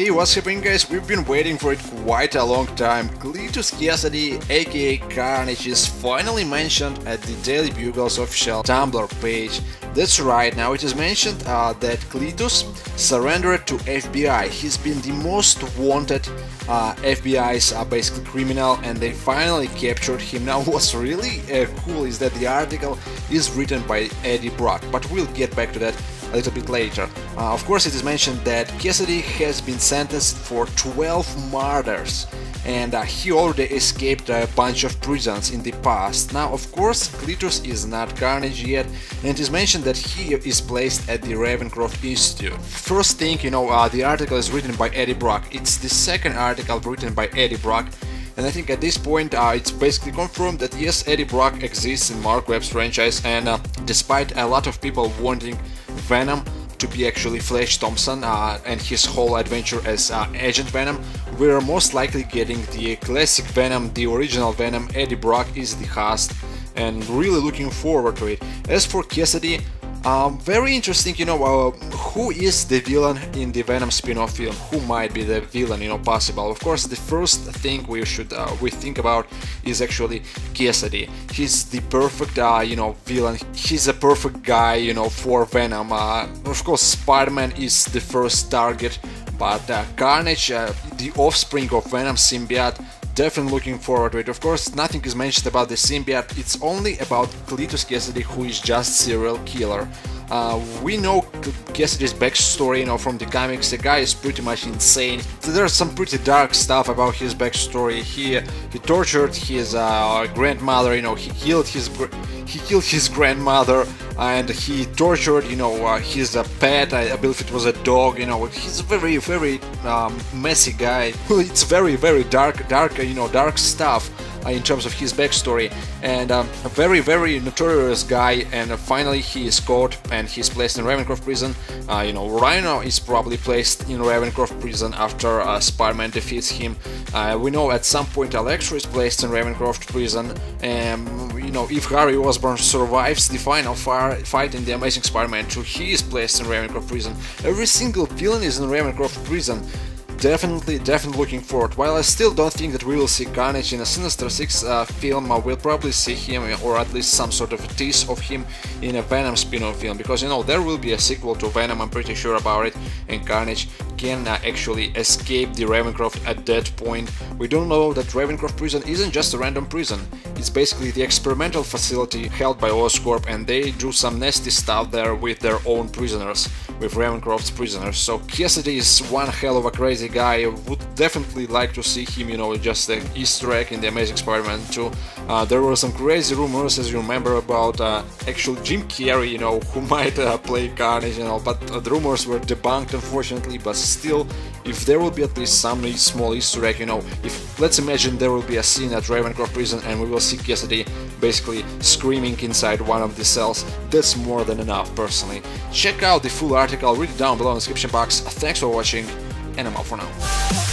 Hey, what's happening, guys? We've been waiting for it quite a long time. Cletus Kasady, aka Carnage, is finally mentioned at the Daily Bugle's official Tumblr page. That's right, now it is mentioned that Cletus surrendered to FBI. He's been the most wanted FBI's basically criminal, and they finally captured him. Now what's really cool is that the article is written by Eddie Brock, but we'll get back to that a little bit later. Of course, it is mentioned that Kasady has been sentenced for 12 murders, and he already escaped a bunch of prisons in the past. Now, of course, Cletus is not Carnage yet, and it is mentioned that he is placed at the Ravencroft Institute. First thing, the article is written by Eddie Brock. It's the second article written by Eddie Brock, and I think at this point it's basically confirmed that yes, Eddie Brock exists in Mark Webb's franchise, and despite a lot of people wanting Venom to be actually Flash Thompson and his whole adventure as Agent Venom, we're most likely getting the classic Venom, the original Venom. Eddie Brock is the host, and really looking forward to it. As for Kasady, very interesting, who is the villain in the Venom spin-off film? Who might be the villain, possible? Of course, the first thing we think about is actually Kasady. He's the perfect, villain. He's a perfect guy, for Venom. Of course, Spider-Man is the first target, but Carnage, the offspring of Venom symbiote, definitely looking forward to it. Of course, nothing is mentioned about the symbiote. It's only about Cletus Kasady, who is just serial killer. We know Kasady's backstory, from the comics. The guy is pretty much insane. There's some pretty dark stuff about his backstory. He tortured his grandmother. He killed his grandmother, and he tortured, his pet. I believe it was a dog. He's a very, very messy guy. It's very, very dark stuff in terms of his backstory, and a very, very notorious guy. And finally, he is caught and he's placed in Ravencroft prison. Rhino is probably placed in Ravencroft prison after Spider-Man defeats him. We know at some point Electro is placed in Ravencroft prison, and if Harry Osborn survives the final fight in the Amazing Spider-Man 2, he is placed in Ravencroft prison. Every single villain is in Ravencroft prison. Definitely looking forward. While I still don't think that we will see Carnage in a Sinister Six film, we'll probably see him, or at least some sort of a tease of him, in a Venom spin-off film, because there will be a sequel to Venom, I'm pretty sure about it, and Carnage can actually escape the Ravencroft at that point. We don't know that Ravencroft prison isn't just a random prison. It's basically the experimental facility held by Oscorp, and they do some nasty stuff there with their own prisoners, with Ravencroft's prisoners. So Kasady is one hell of a crazy guy. I would definitely like to see him, just an Easter egg in the Amazing Spider-Man 2. There were some crazy rumors, as you remember, about actual Jim Carrey, who might play Carnage and all, but the rumors were debunked, unfortunately. But still, if there will be at least some small Easter egg, if, let's imagine, there will be a scene at Ravencroft prison and we will see Kasady basically screaming inside one of the cells, that's more than enough, personally. Check out the full article, read it down below in the description box. Thanks for watching, and I'm out for now.